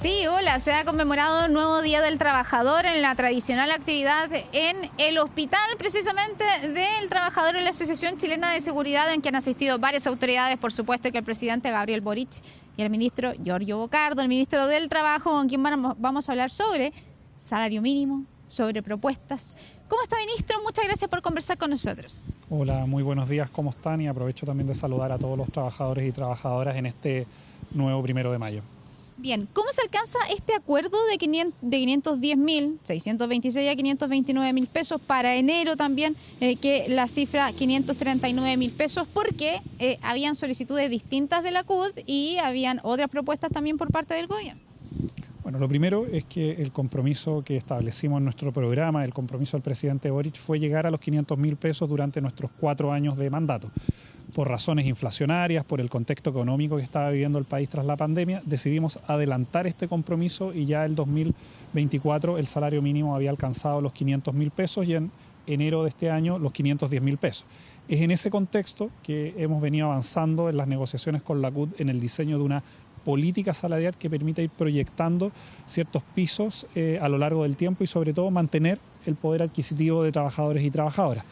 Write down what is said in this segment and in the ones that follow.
Sí, hola, se ha conmemorado el nuevo Día del Trabajador en la tradicional actividad en el hospital, precisamente del trabajador en la Asociación Chilena de Seguridad, en que han asistido varias autoridades, por supuesto que el presidente Gabriel Boric y el ministro Giorgio Bocardo, el ministro del Trabajo, con quien vamos a hablar sobre salario mínimo, sobre propuestas. ¿Cómo está, ministro? Muchas gracias por conversar con nosotros. Hola, muy buenos días, ¿cómo están? Y aprovecho también de saludar a todos los trabajadores y trabajadoras en este nuevo 1 de mayo. Bien, ¿cómo se alcanza este acuerdo de 510.626 a 529.000 pesos para enero también, que la cifra 539.000 pesos? Porque habían solicitudes distintas de la CUT y habían otras propuestas también por parte del gobierno. Bueno, lo primero es que el compromiso que establecimos en nuestro programa, el compromiso del presidente Boric, fue llegar a los 500.000 pesos durante nuestros 4 años de mandato. Por razones inflacionarias, por el contexto económico que estaba viviendo el país tras la pandemia, decidimos adelantar este compromiso y ya el 2024 el salario mínimo había alcanzado los 500.000 pesos y en enero de este año los 510.000 pesos. Es en ese contexto que hemos venido avanzando en las negociaciones con la CUT en el diseño de una política salarial que permita ir proyectando ciertos pisos a lo largo del tiempo y sobre todo mantener el poder adquisitivo de trabajadores y trabajadoras.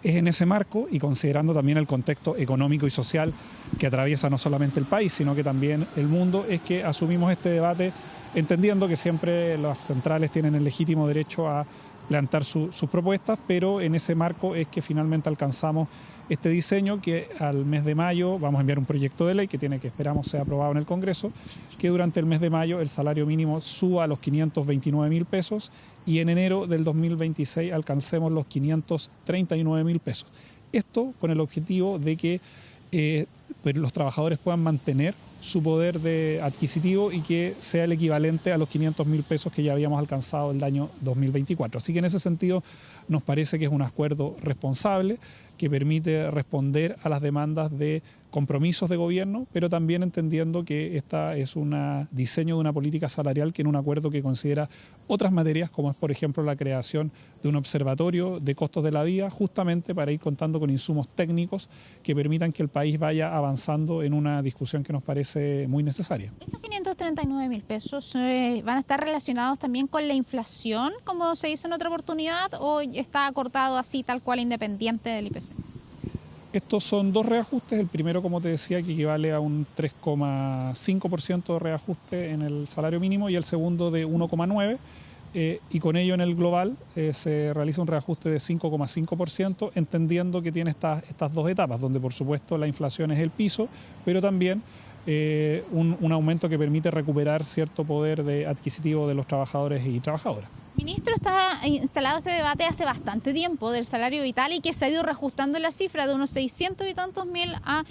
Es en ese marco y considerando también el contexto económico y social que atraviesa no solamente el país, sino que también el mundo, es que asumimos este debate entendiendo que siempre las centrales tienen el legítimo derecho a plantear sus propuestas, pero en ese marco es que finalmente alcanzamos este diseño que al mes de mayo vamos a enviar un proyecto de ley que esperamos sea aprobado en el Congreso, que durante el mes de mayo el salario mínimo suba a los 529.000 pesos y en enero del 2026 alcancemos los 539.000 pesos. Esto con el objetivo de que los trabajadores puedan mantener su poder adquisitivo y que sea el equivalente a los 500.000 pesos que ya habíamos alcanzado el año 2024. Así que en ese sentido nos parece que es un acuerdo responsable que permite responder a las demandas de compromisos de gobierno, pero también entendiendo que esta es un diseño de una política salarial que en un acuerdo que considera otras materias, como es por ejemplo la creación de un observatorio de costos de la vida, justamente para ir contando con insumos técnicos que permitan que el país vaya avanzando en una discusión que nos parece muy necesaria. ¿Estos 539.000 pesos van a estar relacionados también con la inflación, como se hizo en otra oportunidad, o está acordado así tal cual independiente del IPC? Estos son 2 reajustes, el primero, como te decía, que equivale a un 3,5% de reajuste en el salario mínimo y el segundo de 1,9%, y con ello en el global se realiza un reajuste de 5,5%, entendiendo que tiene estas 2 etapas, donde por supuesto la inflación es el piso, pero también un aumento que permite recuperar cierto poder adquisitivo de los trabajadores y trabajadoras. Ministro, está instalado este debate hace bastante tiempo del salario vital y que se ha ido reajustando la cifra de unos 600 y tantos mil a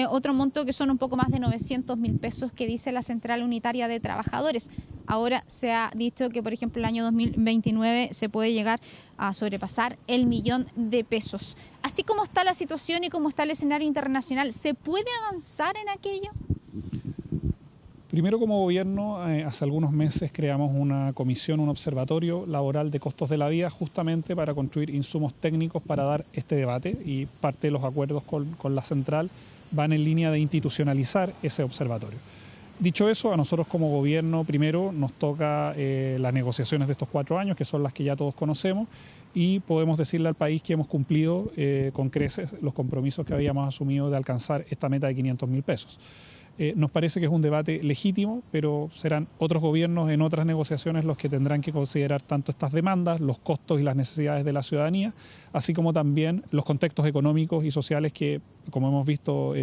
otro monto que son un poco más de 900.000 pesos que dice la Central Unitaria de Trabajadores. Ahora se ha dicho que, por ejemplo, el año 2029 se puede llegar a sobrepasar el 1.000.000 de pesos. Así como está la situación y como está el escenario internacional, ¿se puede avanzar en aquello? Primero, como gobierno, hace algunos meses creamos una comisión, un observatorio laboral de costos de la vida, justamente para construir insumos técnicos para dar este debate, y parte de los acuerdos con la central van en línea de institucionalizar ese observatorio. Dicho eso, a nosotros como gobierno primero nos toca las negociaciones de estos 4 años, que son las que ya todos conocemos, y podemos decirle al país que hemos cumplido con creces los compromisos que habíamos asumido de alcanzar esta meta de 500.000 pesos. Nos parece que es un debate legítimo, pero serán otros gobiernos en otras negociaciones los que tendrán que considerar tanto estas demandas, los costos y las necesidades de la ciudadanía, así como también los contextos económicos y sociales que, como hemos visto,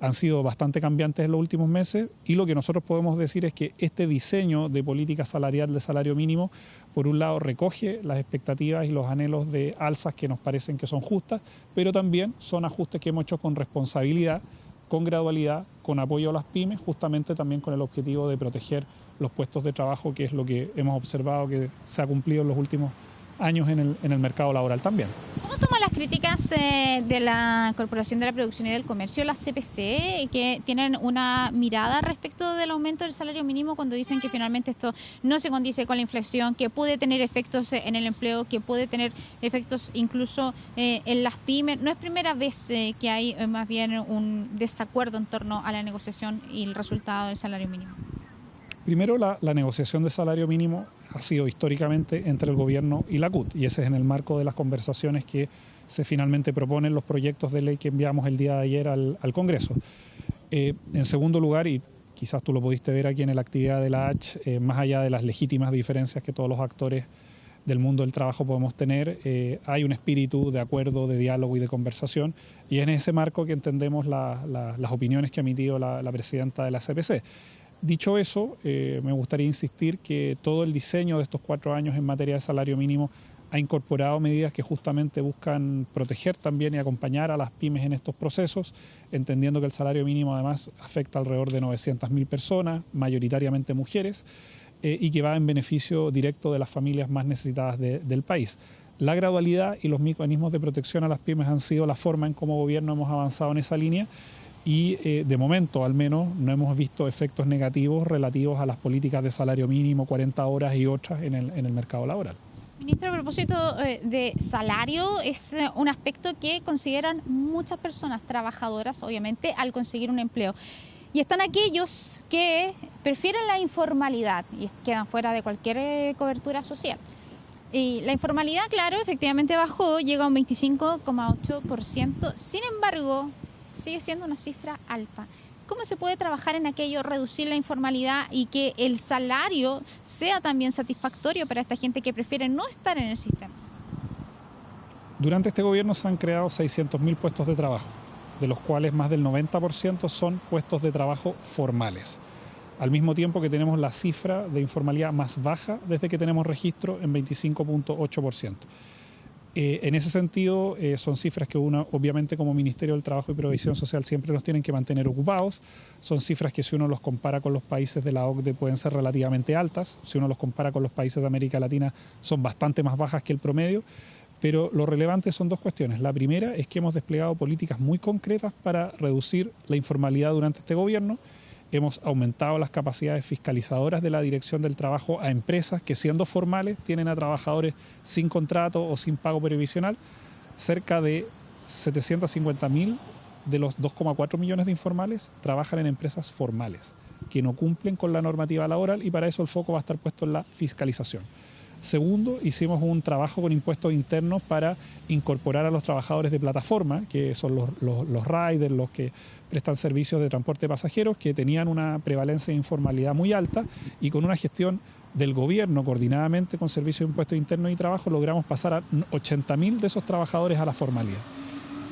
han sido bastante cambiantes en los últimos meses, y lo que nosotros podemos decir es que este diseño de política salarial de salario mínimo, por un lado, recoge las expectativas y los anhelos de alzas que nos parecen que son justas, pero también son ajustes que hemos hecho con responsabilidad, con gradualidad, con apoyo a las pymes, justamente también con el objetivo de proteger los puestos de trabajo, que es lo que hemos observado que se ha cumplido en los últimos años en el mercado laboral también. ¿Cómo toma las críticas de la Corporación de la Producción y del Comercio, la CPC, que tienen una mirada respecto del aumento del salario mínimo cuando dicen que finalmente esto no se condice con la inflación, que puede tener efectos en el empleo, que puede tener efectos incluso en las pymes? No es primera vez que hay más bien un desacuerdo en torno a la negociación y el resultado del salario mínimo. Primero, la negociación de salario mínimo ha sido históricamente entre el gobierno y la CUT, y ese es en el marco de las conversaciones que se finalmente proponen los proyectos de ley que enviamos el día de ayer al Congreso. En segundo lugar, y quizás tú lo pudiste ver aquí en la actividad de la H, más allá de las legítimas diferencias que todos los actores del mundo del trabajo podemos tener, hay un espíritu de acuerdo, de diálogo y de conversación, y es en ese marco que entendemos las opiniones que ha emitido la presidenta de la CPC. Dicho eso, me gustaría insistir que todo el diseño de estos 4 años en materia de salario mínimo ha incorporado medidas que justamente buscan proteger también y acompañar a las pymes en estos procesos, entendiendo que el salario mínimo además afecta alrededor de 900.000 personas, mayoritariamente mujeres, y que va en beneficio directo de las familias más necesitadas del país. La gradualidad y los mecanismos de protección a las pymes han sido la forma en cómo gobierno hemos avanzado en esa línea, y de momento al menos no hemos visto efectos negativos relativos a las políticas de salario mínimo, 40 horas y otras en el mercado laboral. Ministro, a propósito de salario, es un aspecto que consideran muchas personas trabajadoras, obviamente, al conseguir un empleo. Y están aquellos que prefieren la informalidad y quedan fuera de cualquier cobertura social. Y la informalidad, claro, efectivamente bajó, llega a un 25,8%. Sin embargo, sigue siendo una cifra alta. ¿Cómo se puede trabajar en aquello, reducir la informalidad y que el salario sea también satisfactorio para esta gente que prefiere no estar en el sistema? Durante este gobierno se han creado 600.000 puestos de trabajo, de los cuales más del 90% son puestos de trabajo formales. Al mismo tiempo que tenemos la cifra de informalidad más baja desde que tenemos registro en 25,8%. En ese sentido, son cifras que uno, obviamente, como Ministerio del Trabajo y Previsión Social siempre nos tienen que mantener ocupados. Son cifras que si uno los compara con los países de la OCDE pueden ser relativamente altas. Si uno los compara con los países de América Latina son bastante más bajas que el promedio. Pero lo relevante son 2 cuestiones. La primera es que hemos desplegado políticas muy concretas para reducir la informalidad durante este gobierno. Hemos aumentado las capacidades fiscalizadoras de la Dirección del Trabajo a empresas que, siendo formales, tienen a trabajadores sin contrato o sin pago previsional. Cerca de 750.000 de los 2,4 millones de informales trabajan en empresas formales que no cumplen con la normativa laboral, y para eso el foco va a estar puesto en la fiscalización. Segundo, hicimos un trabajo con impuestos internos para incorporar a los trabajadores de plataforma, que son los riders, los que prestan servicios de transporte de pasajeros, que tenían una prevalencia de informalidad muy alta, y con una gestión del gobierno coordinadamente con Servicios de Impuestos Internos y Trabajo logramos pasar a 80.000 de esos trabajadores a la formalidad.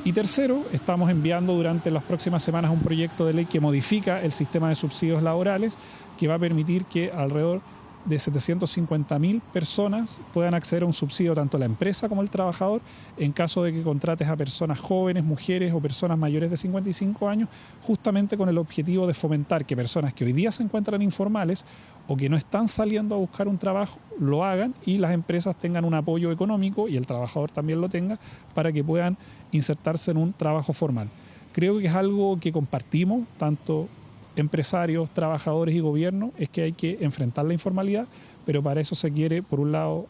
Y tercero, estamos enviando durante las próximas semanas un proyecto de ley que modifica el sistema de subsidios laborales, que va a permitir que alrededor de 750.000 personas puedan acceder a un subsidio, tanto la empresa como el trabajador, en caso de que contrates a personas jóvenes, mujeres o personas mayores de 55 años, justamente con el objetivo de fomentar que personas que hoy día se encuentran informales o que no están saliendo a buscar un trabajo, lo hagan, y las empresas tengan un apoyo económico, y el trabajador también lo tenga, para que puedan insertarse en un trabajo formal. Creo que es algo que compartimos, tanto empresarios, trabajadores y gobierno, es que hay que enfrentar la informalidad, pero para eso se quiere, por un lado,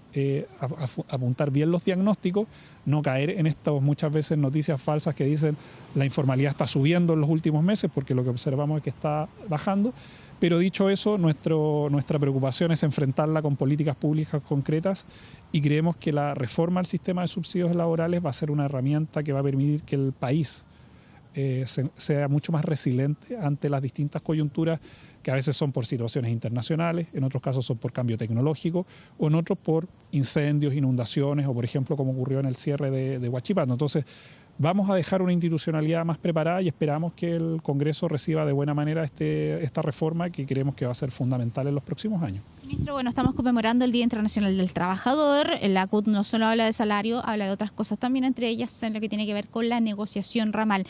apuntar bien los diagnósticos, no caer en estas muchas veces noticias falsas que dicen la informalidad está subiendo en los últimos meses, porque lo que observamos es que está bajando. Pero dicho eso, nuestra preocupación es enfrentarla con políticas públicas concretas, y creemos que la reforma al sistema de subsidios laborales va a ser una herramienta que va a permitir que el país sea mucho más resiliente ante las distintas coyunturas, que a veces son por situaciones internacionales, en otros casos son por cambio tecnológico, o en otros por incendios, inundaciones, o por ejemplo como ocurrió en el cierre de Huachipato. Entonces vamos a dejar una institucionalidad más preparada, y esperamos que el Congreso reciba de buena manera esta reforma, que creemos que va a ser fundamental en los próximos años. Ministro, bueno, estamos conmemorando el Día Internacional del Trabajador. La CUT no solo habla de salario, habla de otras cosas también, entre ellas en lo que tiene que ver con la negociación ramal.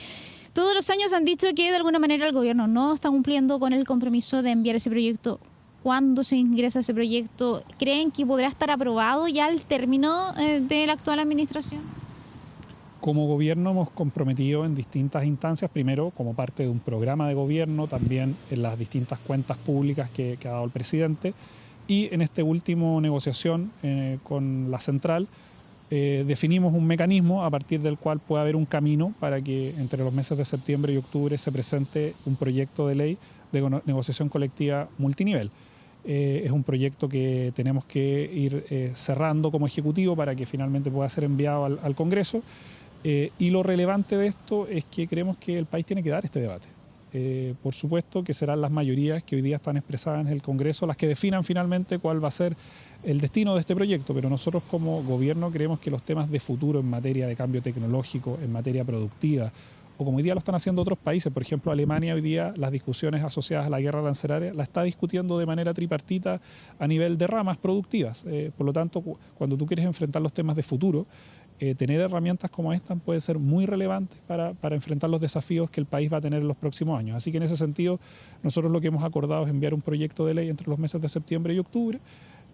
Todos los años han dicho que de alguna manera el gobierno no está cumpliendo con el compromiso de enviar ese proyecto. ¿Cuándo se ingresa ese proyecto? ¿Creen que podrá estar aprobado ya al término de la actual administración? Como gobierno hemos comprometido en distintas instancias, primero como parte de un programa de gobierno, también en las distintas cuentas públicas que ha dado el presidente, y en esta última negociación con la central definimos un mecanismo a partir del cual puede haber un camino para que entre los meses de septiembre y octubre se presente un proyecto de ley de negociación colectiva multinivel. Es un proyecto que tenemos que ir cerrando como ejecutivo para que finalmente pueda ser enviado al Congreso. Y lo relevante de esto es que creemos que el país tiene que dar este debate. Por supuesto que serán las mayorías que hoy día están expresadas en el Congreso las que definan finalmente cuál va a ser el destino de este proyecto, pero nosotros como gobierno creemos que los temas de futuro en materia de cambio tecnológico, en materia productiva, o como hoy día lo están haciendo otros países, por ejemplo Alemania hoy día las discusiones asociadas a la guerra arancelaria la está discutiendo de manera tripartita a nivel de ramas productivas. Por lo tanto, cuando tú quieres enfrentar los temas de futuro, tener herramientas como esta puede ser muy relevante para enfrentar los desafíos que el país va a tener en los próximos años. Así que en ese sentido, nosotros lo que hemos acordado es enviar un proyecto de ley entre los meses de septiembre y octubre,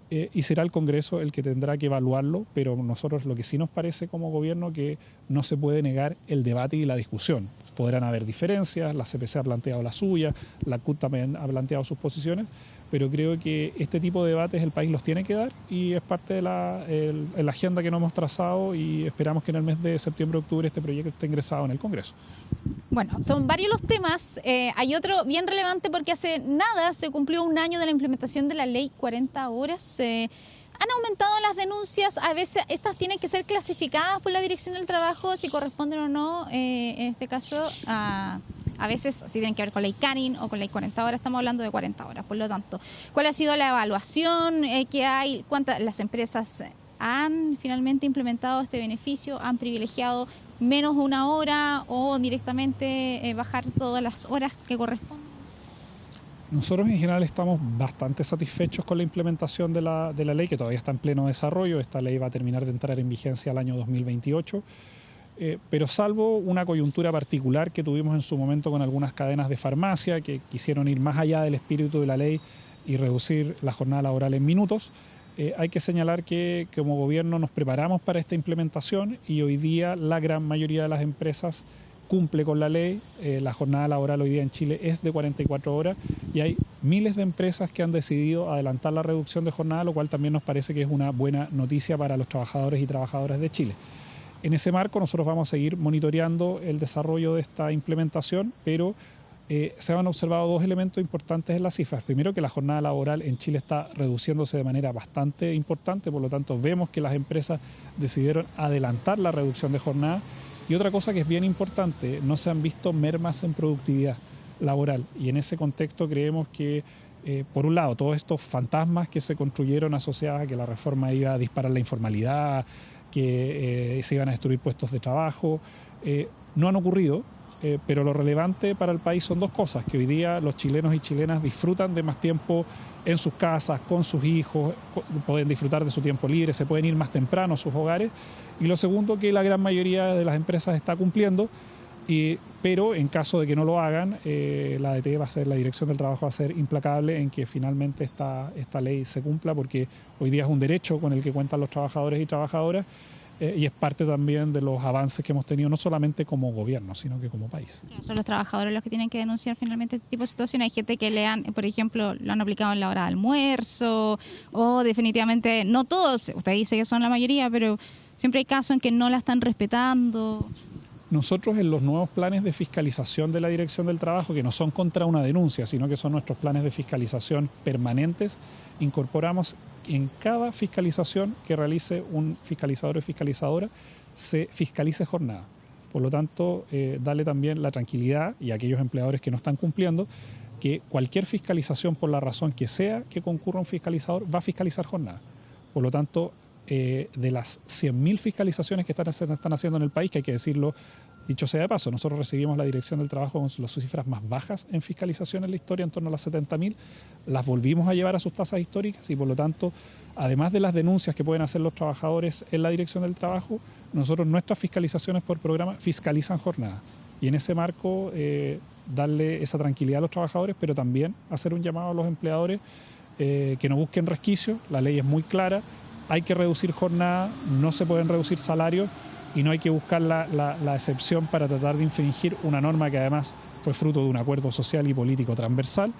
y será el Congreso el que tendrá que evaluarlo, pero nosotros lo que sí nos parece como gobierno que no se puede negar el debate y la discusión. Podrán haber diferencias, la CPC ha planteado la suya, la CUT también ha planteado sus posiciones, pero creo que este tipo de debates el país los tiene que dar y es parte de la agenda que nos hemos trazado y esperamos que en el mes de septiembre-octubre este proyecto esté ingresado en el Congreso. Bueno, son varios los temas. Hay otro bien relevante porque hace nada se cumplió un año de la implementación de la ley 40 horas. Han aumentado las denuncias, a veces estas tienen que ser clasificadas por la Dirección del Trabajo si corresponden o no, en este caso a veces si tienen que ver con ley Canin o con ley 40 horas, estamos hablando de 40 horas, por lo tanto, ¿cuál ha sido la evaluación que hay? ¿Cuántas las empresas han finalmente implementado este beneficio? ¿Han privilegiado menos una hora o directamente bajar todas las horas que corresponden? Nosotros en general estamos bastante satisfechos con la implementación de la ley, que todavía está en pleno desarrollo. Esta ley va a terminar de entrar en vigencia el año 2028, pero salvo una coyuntura particular que tuvimos en su momento con algunas cadenas de farmacia que quisieron ir más allá del espíritu de la ley y reducir la jornada laboral en minutos, hay que señalar que como gobierno nos preparamos para esta implementación y hoy día la gran mayoría de las empresas cumple con la ley. La jornada laboral hoy día en Chile es de 44 horas y hay miles de empresas que han decidido adelantar la reducción de jornada, lo cual también nos parece que es una buena noticia para los trabajadores y trabajadoras de Chile. En ese marco nosotros vamos a seguir monitoreando el desarrollo de esta implementación, pero se han observado dos elementos importantes en las cifras. Primero, que la jornada laboral en Chile está reduciéndose de manera bastante importante, por lo tanto vemos que las empresas decidieron adelantar la reducción de jornada. Y otra cosa que es bien importante, no se han visto mermas en productividad laboral. Y en ese contexto creemos que, por un lado, todos estos fantasmas que se construyeron asociados a que la reforma iba a disparar la informalidad, que se iban a destruir puestos de trabajo, no han ocurrido. Pero lo relevante para el país son dos cosas, que hoy día los chilenos y chilenas disfrutan de más tiempo en sus casas, con sus hijos, pueden disfrutar de su tiempo libre, se pueden ir más temprano a sus hogares. Y lo segundo, que la gran mayoría de las empresas está cumpliendo, pero en caso de que no lo hagan, la Dirección del Trabajo va a ser implacable en que finalmente esta ley se cumpla, porque hoy día es un derecho con el que cuentan los trabajadores y trabajadoras, y es parte también de los avances que hemos tenido, no solamente como gobierno, sino que como país. Son los trabajadores los que tienen que denunciar finalmente este tipo de situaciones. Hay gente que por ejemplo, lo han aplicado en la hora de almuerzo, o definitivamente, no todos, usted dice que son la mayoría, pero siempre hay casos en que no la están respetando. Nosotros en los nuevos planes de fiscalización de la Dirección del Trabajo, que no son contra una denuncia, sino que son nuestros planes de fiscalización permanentes, incorporamos en cada fiscalización que realice un fiscalizador o fiscalizadora, se fiscalice jornada. Por lo tanto, darle también la tranquilidad y a aquellos empleadores que no están cumpliendo, que cualquier fiscalización, por la razón que sea que concurra un fiscalizador, va a fiscalizar jornada. Por lo tanto, de las 100.000 fiscalizaciones que están haciendo en el país, que hay que decirlo, dicho sea de paso, nosotros recibimos la Dirección del Trabajo con las cifras más bajas en fiscalización en la historia, en torno a las 70.000, las volvimos a llevar a sus tasas históricas y por lo tanto, además de las denuncias que pueden hacer los trabajadores en la Dirección del Trabajo, nosotros nuestras fiscalizaciones por programa fiscalizan jornada. Y en ese marco, darle esa tranquilidad a los trabajadores, pero también hacer un llamado a los empleadores que no busquen resquicios. La ley es muy clara, hay que reducir jornada, no se pueden reducir salarios y no hay que buscar la excepción para tratar de infringir una norma que además fue fruto de un acuerdo social y político transversal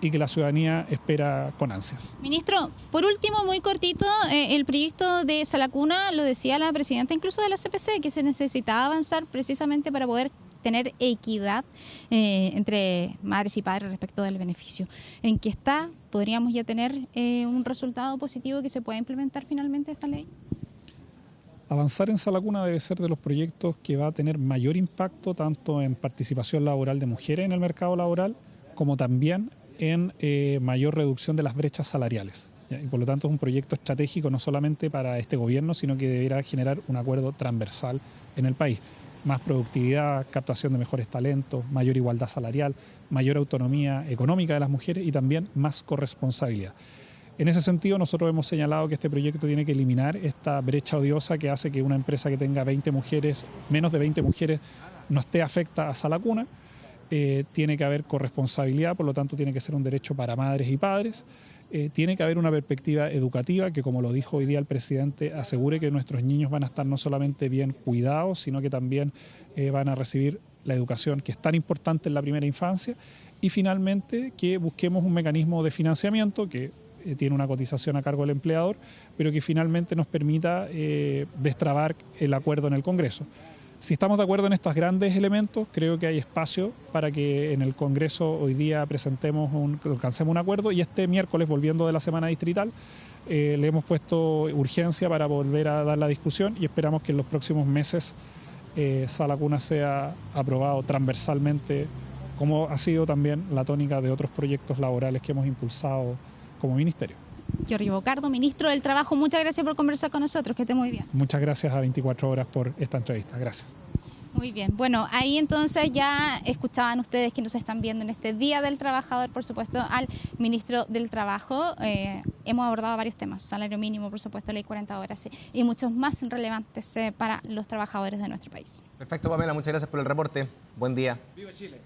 y que la ciudadanía espera con ansias. Ministro, por último, muy cortito, el proyecto de Sala Cuna, lo decía la presidenta incluso de la CPC, que se necesitaba avanzar precisamente para poder tener equidad entre madres y padres respecto del beneficio. ¿En qué está? ¿Podríamos ya tener un resultado positivo que se pueda implementar finalmente esta ley? Avanzar en Sala Cuna debe ser de los proyectos que va a tener mayor impacto tanto en participación laboral de mujeres en el mercado laboral como también en mayor reducción de las brechas salariales. Y por lo tanto es un proyecto estratégico no solamente para este gobierno, sino que deberá generar un acuerdo transversal en el país. Más productividad, captación de mejores talentos, mayor igualdad salarial, mayor autonomía económica de las mujeres y también más corresponsabilidad. En ese sentido, nosotros hemos señalado que este proyecto tiene que eliminar esta brecha odiosa que hace que una empresa que tenga 20 mujeres, menos de 20 mujeres, no esté afecta a Sala Cuna. Tiene que haber corresponsabilidad, por lo tanto tiene que ser un derecho para madres y padres. Tiene que haber una perspectiva educativa que, como lo dijo hoy día el presidente, asegure que nuestros niños van a estar no solamente bien cuidados, sino que también van a recibir la educación que es tan importante en la primera infancia. Y finalmente que busquemos un mecanismo de financiamiento que tiene una cotización a cargo del empleador, pero que finalmente nos permita destrabar el acuerdo en el Congreso. Si estamos de acuerdo en estos grandes elementos, creo que hay espacio para que en el Congreso hoy día alcancemos un acuerdo y este miércoles, volviendo de la semana distrital, le hemos puesto urgencia para volver a dar la discusión y esperamos que en los próximos meses Sala Cuna sea aprobado transversalmente, como ha sido también la tónica de otros proyectos laborales que hemos impulsado como ministerio. Giorgio Bocardo, ministro del Trabajo, muchas gracias por conversar con nosotros, que esté muy bien. Muchas gracias a 24 horas por esta entrevista. Gracias. Muy bien, bueno, ahí entonces ya escuchaban ustedes que nos están viendo en este Día del Trabajador, por supuesto, al ministro del Trabajo. Hemos abordado varios temas, salario mínimo, por supuesto, ley 40 horas y muchos más relevantes para los trabajadores de nuestro país. Perfecto, Pamela, muchas gracias por el reporte. Buen día. ¡Viva Chile!